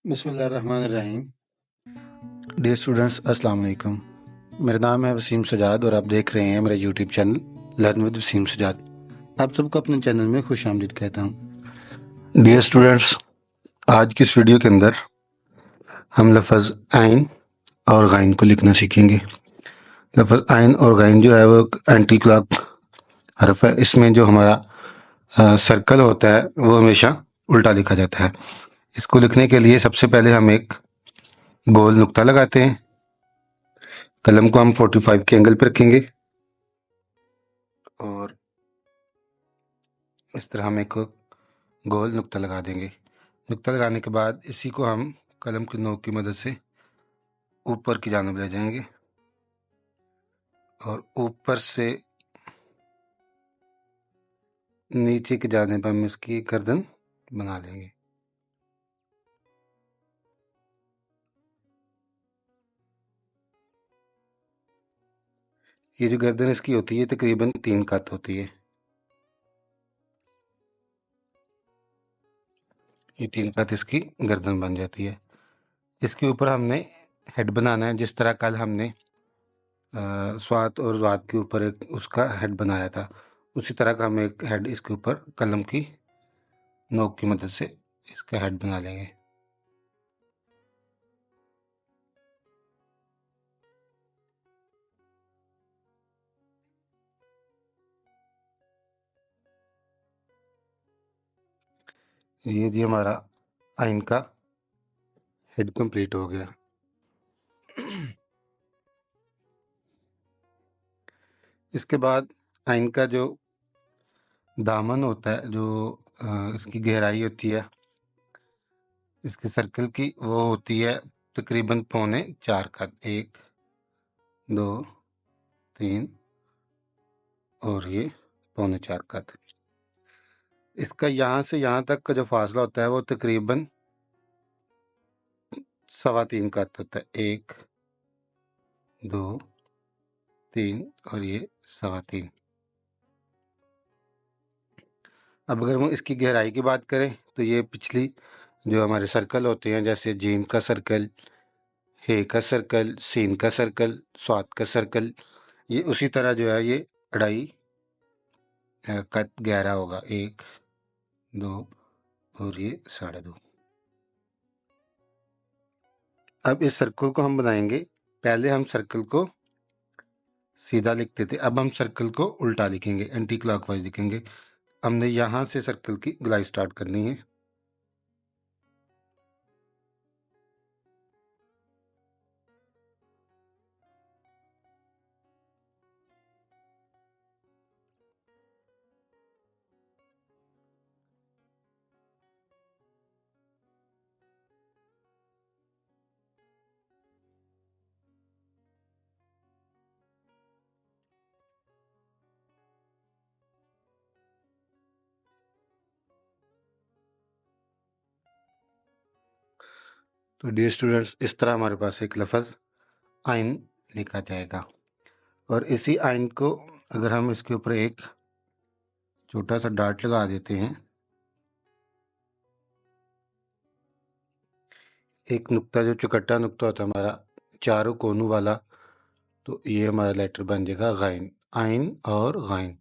बिस्मिल्लाहिर्रहमानिर्रहीम। Dear students, अस्सलाम वालेकुम। मेरा नाम है वसीम सजाद और आप देख रहे हैं मेरा YouTube channel learn with Wasim Sajjad. आप सबको अपने चैनल में खुश आमदीद कहता हूँ। डियर स्टूडेंट्स, आज की इस वीडियो के अंदर हम लफ्ज़ आइन और गाइन को लिखना सीखेंगे। लफ्ज़ आइन और गाइन जो है वो एंटी क्लॉक हरफ है। इसमें जो हमारा सर्कल होता है वो हमेशा उल्टा लिखा जाता है। इसको लिखने के लिए सबसे पहले हम एक गोल नुक्ता लगाते हैं। कलम को हम 45 के एंगल पर रखेंगे और इस तरह हम एक गोल नुक्ता लगा देंगे। नुक्ता लगाने के बाद इसी को हम कलम की नोक की मदद से ऊपर की जानिब ले जाएंगे और ऊपर से नीचे की जानिब हम इसकी गर्दन बना लेंगे। ये जो गर्दन इसकी होती है तकरीबन 3 कत होती है। ये 3 कत इसकी गर्दन बन जाती है। इसके ऊपर हमने हेड बनाना है, जिस तरह कल हमने स्वात और ज़ात के ऊपर एक उसका हेड बनाया था, उसी तरह का हम एक हेड इसके ऊपर कलम की नोक की मदद से इसका हेड बना लेंगे। ये जी हमारा आइन का हेड कंप्लीट हो गया। इसके बाद आइन का जो दामन होता है, जो इसकी गहराई होती है इसके सर्कल की, वो होती है तकरीबन 3.25 कत। 1 2 3 और ये 3.25 कत। इसका यहाँ से यहाँ तक का जो फासला होता है वो तकरीबन 3.25 कत होता है। 1 2 3 और ये 3.25। अब अगर हम इसकी गहराई की बात करें तो ये पिछली जो हमारे सर्कल होते हैं, जैसे जीम का सर्कल, हे का सर्कल, सीन का सर्कल, स्वात का सर्कल, ये उसी तरह जो है ये 2.5 कत गहरा होगा। 1 2 और ये 2.5। अब इस सर्कल को हम बनाएंगे। पहले हम सर्कल को सीधा लिखते थे, अब हम सर्कल को उल्टा लिखेंगे, एंटी क्लॉकवाइज लिखेंगे। हमने यहाँ से सर्कल की गुलाई स्टार्ट करनी है। तो डियर स्टूडेंट्स, इस तरह हमारे पास एक लफ्ज़ आइन लिखा जाएगा और इसी आइन को अगर हम इसके ऊपर एक छोटा सा डार्ट लगा देते हैं, एक नुक्ता जो चौकट्टा नुक्ता होता है हमारा चारों कोनों वाला, तो ये हमारा लेटर बन जाएगा गाइन। आइन और गाइन।